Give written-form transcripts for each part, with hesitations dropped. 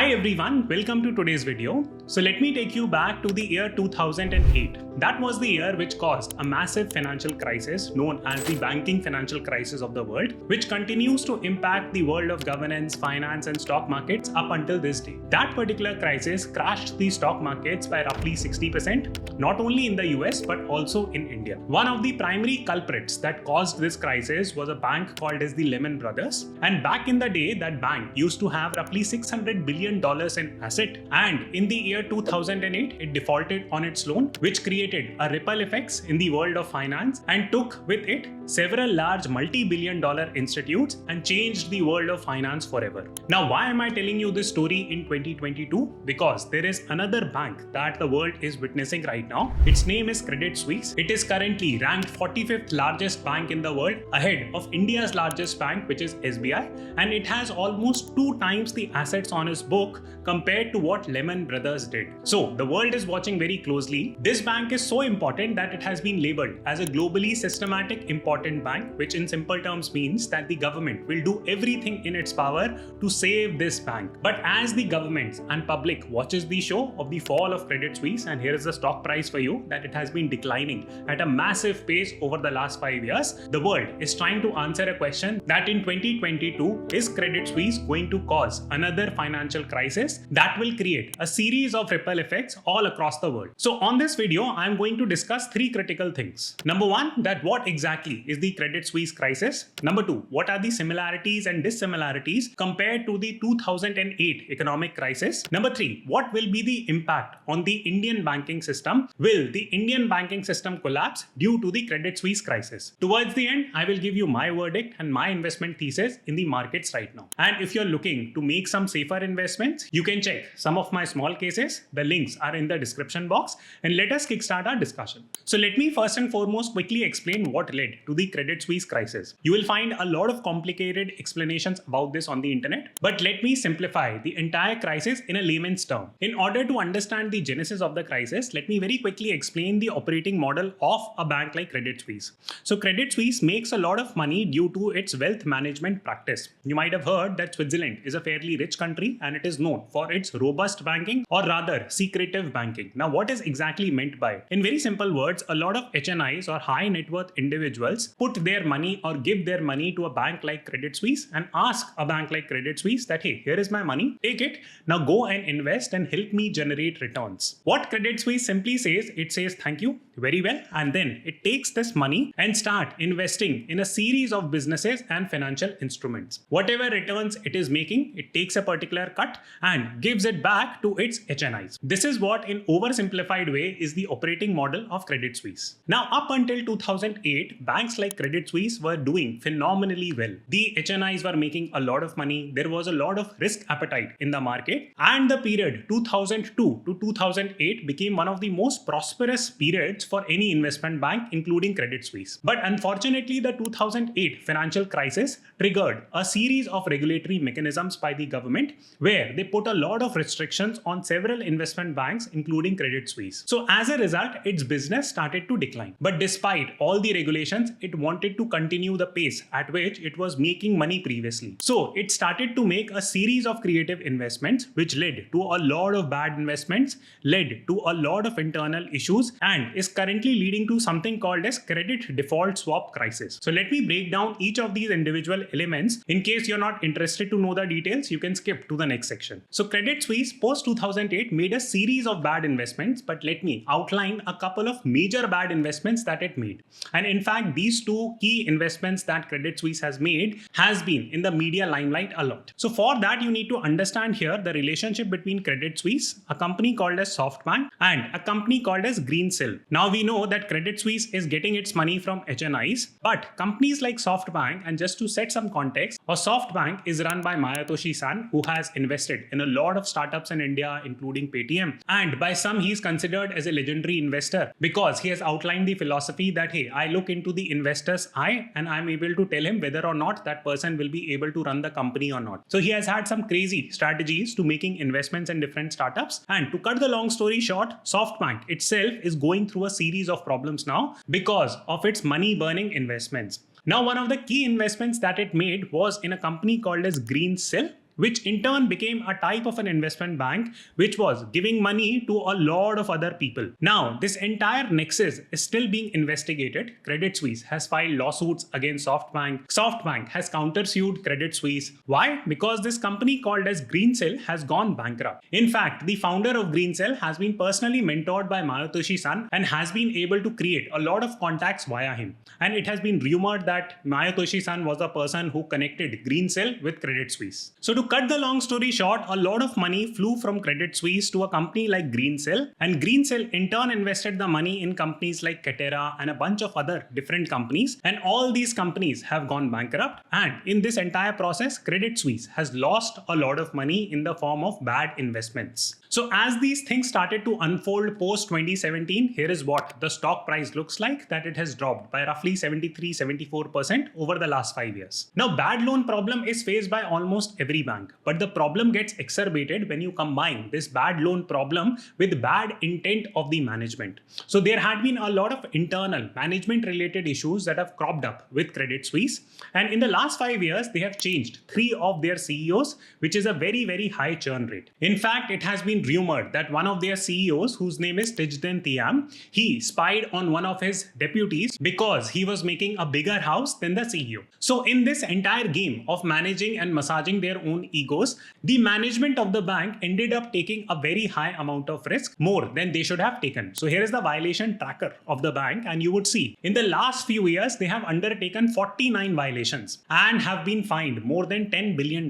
Hi everyone, welcome to today's video. So let me take you back to the year 2008. That was the year which caused a massive financial crisis known as the banking financial crisis of the world, which continues to impact the world of governance, finance and stock markets up until this day. That particular crisis crashed the stock markets by roughly 60%, not only in the US but also in India. One of the primary culprits that caused this crisis was a bank called as the Lehman Brothers. And back in the day, that bank used to have roughly $600 billion in asset, and in the year 2008 it defaulted on its loan, which created a ripple effects in the world of finance and took with it several large multi-billion-dollar institutes and changed the world of finance forever. Now, why am I telling you this story in 2022? Because there is another bank that the world is witnessing right now. Its name is Credit Suisse. It is currently ranked 45th largest bank in the world, ahead of India's largest bank, which is SBI, and it has almost 2 times the assets on its book compared to what Lehman Brothers did. So the world is watching very closely. This bank is so important that it has been labeled as a globally systematic important bank, which in simple terms means that the government will do everything in its power to save this bank. But as the government and public watches the show of the fall of Credit Suisse, and here is the stock price for you, that it has been declining at a massive pace over the last 5 years, the world is trying to answer a question that in 2022, is Credit Suisse going to cause another financial crisis that will create a series of ripple effects all across the world? So on this video, I'm going to discuss 3 critical things. Number 1, that what exactly is the Credit Suisse crisis? Number 2, what are the similarities and dissimilarities compared to the 2008 economic crisis? Number 3, what will be the impact on the Indian banking system? Will the Indian banking system collapse due to the Credit Suisse crisis? Towards the end, I will give you my verdict and my investment thesis in the markets right now. And if you're looking to make some safer investments, you can check some of my small cases. The links are in the description box, and let us kickstart our discussion. So let me first and foremost quickly explain what led to the Credit Suisse crisis. You will find a lot of complicated explanations about this on the internet, but let me simplify the entire crisis in a layman's term. In order to understand the genesis of the crisis, let me very quickly explain the operating model of a bank like Credit Suisse. So Credit Suisse makes a lot of money due to its wealth management practice. You might have heard that Switzerland is a fairly rich country and it is known for its robust banking, or rather secretive banking. Now, what is exactly meant by it? In very simple words, a lot of HNIs or high net worth individuals put their money or give their money to a bank like Credit Suisse and ask a bank like Credit Suisse that, hey, here is my money, take it, now go and invest and help me generate returns. What Credit Suisse simply says, it says thank you, very well, and then it takes this money and start investing in a series of businesses and financial instruments. Whatever returns it is making, it takes a particular cut and gives it back to its HNIs. This is what, in oversimplified way, is the operating model of Credit Suisse. Now, up until 2008, banks like Credit Suisse were doing phenomenally well. The HNIs were making a lot of money. There was a lot of risk appetite in the market, and the period 2002 to 2008 became one of the most prosperous periods for any investment bank, including Credit Suisse. But unfortunately, the 2008 financial crisis triggered a series of regulatory mechanisms by the government where they put a lot of restrictions on several investment banks, including Credit Suisse. So as a result, its business started to decline. But despite all the regulations, it wanted to continue the pace at which it was making money previously. So it started to make a series of creative investments, which led to a lot of bad investments, led to a lot of internal issues, and is currently leading to something called as credit default swap crisis. So let me break down each of these individual elements. In case you're not interested to know the details, you can skip to the next section. So Credit Suisse post 2008 made a series of bad investments, but let me outline a couple of major bad investments that it made. And in fact, these 2 key investments that Credit Suisse has made has been in the media limelight a lot. So for that, you need to understand here the relationship between Credit Suisse, a company called as SoftBank, and a company called as Greensill. Now we know that Credit Suisse is getting its money from HNIs, but companies like SoftBank, and just to set some context, SoftBank is run by Mayatoshi-san, who has invested in a lot of startups in India, including Paytm. And by some, he is considered as a legendary investor because he has outlined the philosophy that, hey, I look into the investor's eye and I'm able to tell him whether or not that person will be able to run the company or not. So he has had some crazy strategies to making investments in different startups. And to cut the long story short, SoftBank itself is going through a series of problems now because of its money burning investments. Now, one of the key investments that it made was in a company called as Greensill. which in turn became a type of an investment bank which was giving money to a lot of other people. Now, this entire nexus is still being investigated. Credit Suisse has filed lawsuits against SoftBank. SoftBank has countersued Credit Suisse. Why? Because this company called as Greensill has gone bankrupt. In fact, the founder of Greensill has been personally mentored by Masayoshi Son and has been able to create a lot of contacts via him. And it has been rumored that Masayoshi Son was the person who connected Greensill with Credit Suisse. So to cut the long story short, a lot of money flew from Credit Suisse to a company like Greensill, and Greensill in turn invested the money in companies like Khare and a bunch of other different companies, and all these companies have gone bankrupt. And in this entire process, Credit Suisse has lost a lot of money in the form of bad investments. So as these things started to unfold post 2017, here is what the stock price looks like, that it has dropped by roughly 73-74% over the last 5 years. Now, bad loan problem is faced by almost every bank, but the problem gets exacerbated when you combine this bad loan problem with bad intent of the management. So there had been a lot of internal management related issues that have cropped up with Credit Suisse, and in the last 5 years they have changed 3 of their CEOs, which is a very high churn rate. In fact, it has been rumored that one of their CEOs, whose name is Tijden Thiam, he spied on one of his deputies because he was making a bigger house than the CEO. So in this entire game of managing and massaging their own egos, the management of the bank ended up taking a very high amount of risk, more than they should have taken. So here is the violation tracker of the bank, and you would see in the last few years they have undertaken 49 violations and have been fined more than $10 billion.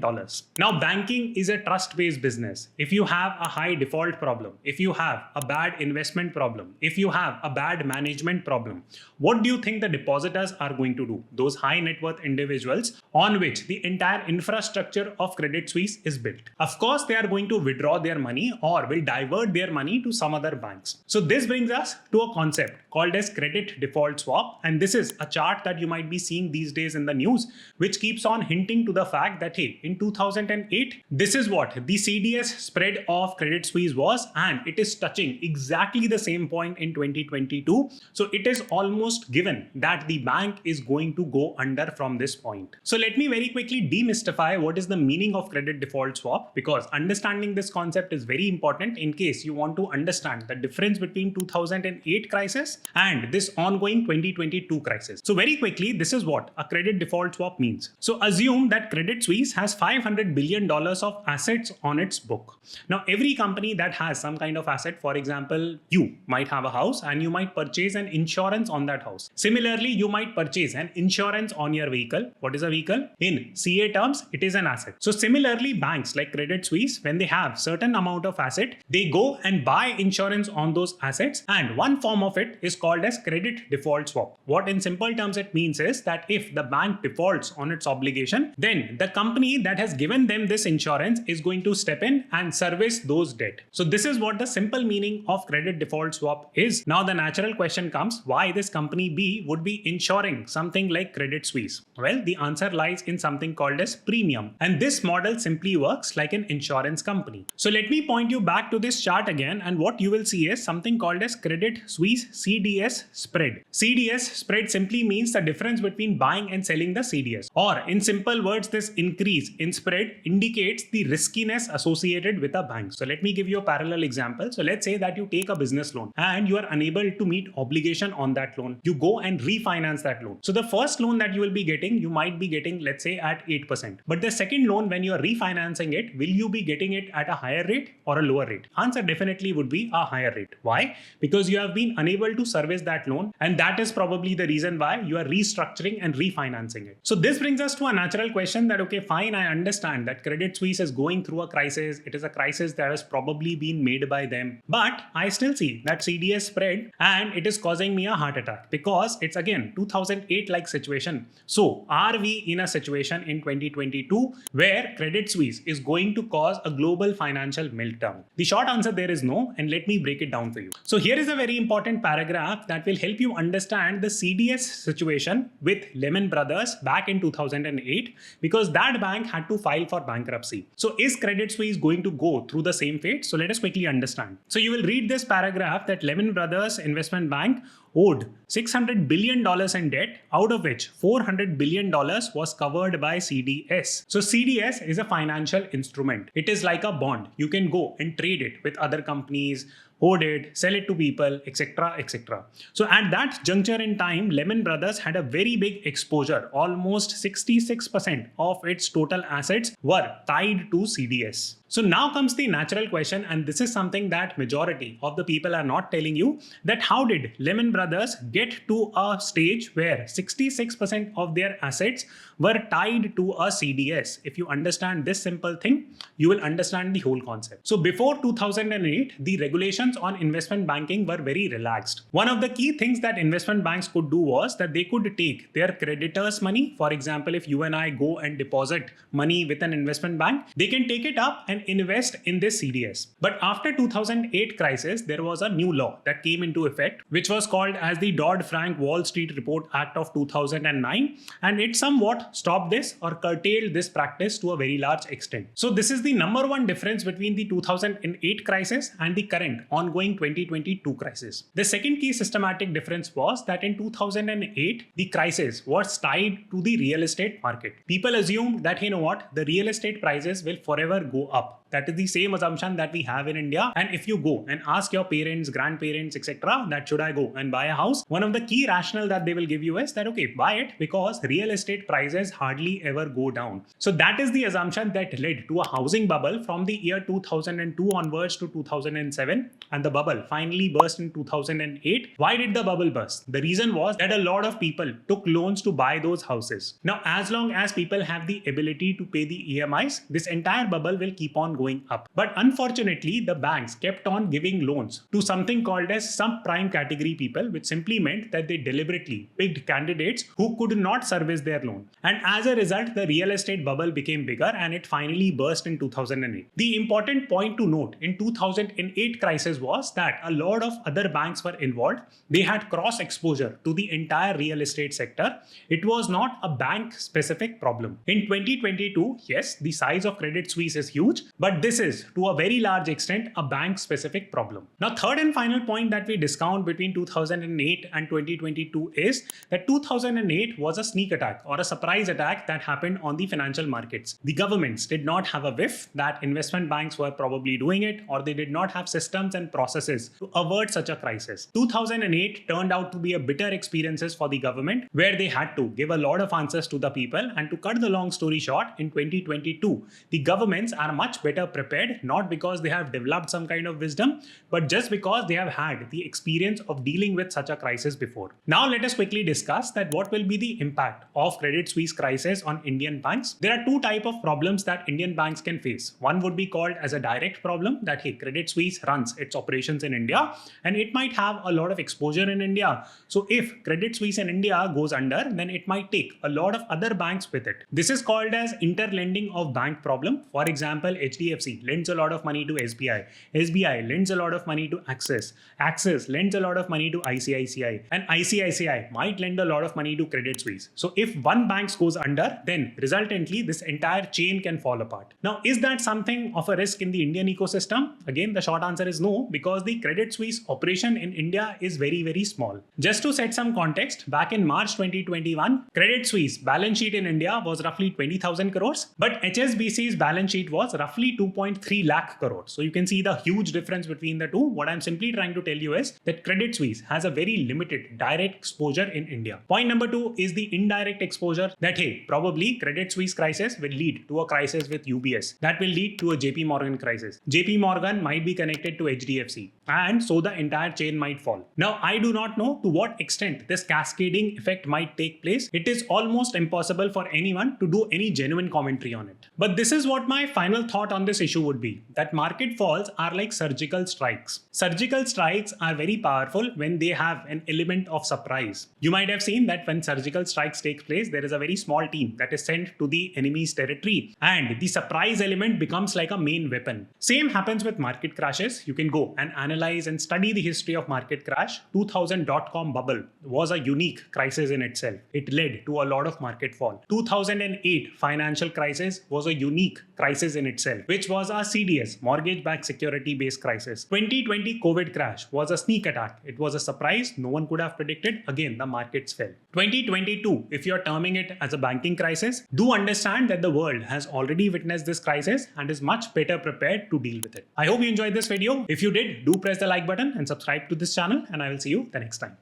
Now, banking is a trust-based business. If you have a high default problem, if you have a bad investment problem, if you have a bad management problem, what do you think the depositors are going to do? Those high net worth individuals on which the entire infrastructure of Credit Suisse is built. Of course, they are going to withdraw their money or will divert their money to some other banks. So this brings us to a concept called as credit default swap. And this is a chart that you might be seeing these days in the news, which keeps on hinting to the fact that, hey, in 2008, this is what the CDS spread of Credit Suisse was, and it is touching exactly the same point in 2022. So it is almost given that the bank is going to go under from this point. So let me very quickly demystify what is the meaning of credit default swap, because understanding this concept is very important in case you want to understand the difference between 2008 crisis and this ongoing 2022 crisis. So very quickly, this is what a credit default swap means. So assume that Credit Suisse has $500 billion of assets on its book. Now, every company that has some kind of asset, for example, you might have a house and you might purchase an insurance on that house. Similarly, you might purchase an insurance on your vehicle. What is a vehicle? In CA terms, it is an asset. So similarly, banks like Credit Suisse, when they have certain amount of asset, they go and buy insurance on those assets, and one form of it is called as credit default swap. What in simple terms it means is that if the bank defaults on its obligation, then the company that has given them this insurance is going to step in and service those debt. So this is what the simple meaning of credit default swap is. Now the natural question comes, why this company B would be insuring something like Credit Suisse? Well, the answer lies in something called as premium, and this model simply works like an insurance company. So let me point you back to this chart again, and what you will see is something called as Credit Suisse CDS spread. CDS spread simply means the difference between buying and selling the CDS, or in simple words, this increase in spread indicates the riskiness associated with a bank. So let me give you a parallel example. So let's say that you take a business loan and you are unable to meet obligation on that loan. You go and refinance that loan. So the first loan that you will be getting, you might be getting, let's say, at 8%. But the second loan, when you are refinancing it, will you be getting it at a higher rate or a lower rate? Answer definitely would be a higher rate. Why? Because you have been unable to service that loan, and that is probably the reason why you are restructuring and refinancing it. So this brings us to a natural question that, okay, fine, I understand that Credit Suisse is going through a crisis. It is a crisis that has probably been made by them, but I still see that CDS spread and it is causing me a heart attack because it's again 2008 like situation. So are we in a situation in 2022 where Credit Suisse is going to cause a global financial meltdown? The short answer there is no, and let me break it down for you. So here is a very important paragraph that will help you understand the CDS situation with Lehman Brothers back in 2008, because that bank had to file for bankruptcy. So is Credit Suisse going to go through the same fate? So let us quickly understand. So you will read this paragraph that Lehman Brothers Investment Bank owed $600 billion in debt, out of which $400 billion was covered by CDS. So CDS is a financial instrument. It is like a bond. You can go and trade it with other companies, hold it, sell it to people, etc., etc. So at that juncture in time, Lehman Brothers had a very big exposure. Almost 66% of its total assets were tied to CDS. So now comes the natural question, and this is something that majority of the people are not telling you, that how did Lehman Brothers get to a stage where 66% of their assets were tied to a CDS? If you understand this simple thing, you will understand the whole concept. So before 2008, the regulations on investment banking were very relaxed. One of the key things that investment banks could do was that they could take their creditors' money. For example, if you and I go and deposit money with an investment bank, they can take it up and invest in this CDS. But after 2008 crisis, there was a new law that came into effect, which was called as the Dodd-Frank Wall Street Report Act of 2009, and it somewhat stopped this or curtailed this practice to a very large extent. So this is the number one difference between the 2008 crisis and the current ongoing 2022 crisis. The second key systematic difference was that in 2008, the crisis was tied to the real estate market. People assumed that, you know what, the real estate prices will forever go up. That is the same assumption that we have in India. And if you go and ask your parents, grandparents, etc., that should I go and buy a house, one of the key rationale that they will give you is that, okay, buy it because real estate prices hardly ever go down. So that is the assumption that led to a housing bubble from the year 2002 onwards to 2007. And the bubble finally burst in 2008. Why did the bubble burst? The reason was that a lot of people took loans to buy those houses. Now, as long as people have the ability to pay the EMIs, this entire bubble will keep on going up. But unfortunately, the banks kept on giving loans to something called as subprime category people, which simply meant that they deliberately picked candidates who could not service their loan. And as a result, the real estate bubble became bigger and it finally burst in 2008. The important point to note in 2008 crisis was that a lot of other banks were involved. They had cross exposure to the entire real estate sector. It was not a bank specific problem. In 2022, yes, the size of Credit Suisse is huge, but this is to a very large extent a bank specific problem. Now, third and final point that we discount between 2008 and 2022 is that 2008 was a sneak attack or a surprise attack that happened on the financial markets. The governments did not have a whiff that investment banks were probably doing it, or they did not have systems and processes to avert such a crisis. 2008 turned out to be a bitter experiences for the government, where they had to give a lot of answers to the people. And to cut the long story short, in 2022, the governments are much better prepared, not because they have developed some kind of wisdom, but just because they have had the experience of dealing with such a crisis before. Now let us quickly discuss that what will be the impact of Credit Suisse crisis on Indian banks. There are two types of problems that Indian banks can face. One would be called as a direct problem, that hey, Credit Suisse runs its operations in India and it might have a lot of exposure in India. So if Credit Suisse in India goes under, then it might take a lot of other banks with it. This is called as interlending of bank problem. For example, HDFC lends a lot of money to SBI. SBI lends a lot of money to Axis. Axis lends a lot of money to ICICI. And ICICI might lend a lot of money to Credit Suisse. So if one bank goes under, then resultantly this entire chain can fall apart. Now, is that something of a risk in the Indian ecosystem? Again, the short answer is no, because the Credit Suisse operation in India is very, very small. Just to set some context, back in March 2021, Credit Suisse balance sheet in India was roughly 20,000 crores, but HSBC's balance sheet was roughly 2.3 lakh crores. So you can see the huge difference between the two. What I'm simply trying to tell you is that Credit Suisse has a very limited direct exposure in India. Point number two is the indirect exposure, that hey, probably Credit Suisse crisis will lead to a crisis with UBS. That will lead to a JP Morgan crisis. JP Morgan might be connected to HDFC, and so the entire chain might fall. Now, I do not know to what extent this cascading effect might take place. It is almost impossible for anyone to do any genuine commentary on it. But this is what my final thought on this issue would be, that market falls are like surgical strikes. Surgical strikes are very powerful when they have an element of surprise. You might have seen that when surgical strikes take place, there is a very small team that is sent to the enemy's territory, and the surprise element becomes like a main weapon. Same happens with market crashes. You can go and analyze and study the history of market crash. 2000 dot-com bubble was a unique crisis in itself. It led to a lot of market fall. 2008 financial crisis was a unique crisis in itself, which was our CDS, mortgage-backed security-based crisis. 2020 COVID crash was a sneak attack. It was a surprise no one could have predicted. Again, the markets fell. 2022, if you're terming it as a banking crisis, do understand that the world has already witnessed this crisis and is much better prepared to deal with it. I hope you enjoyed this video. If you did, do press the like button and subscribe to this channel, and I will see you the next time.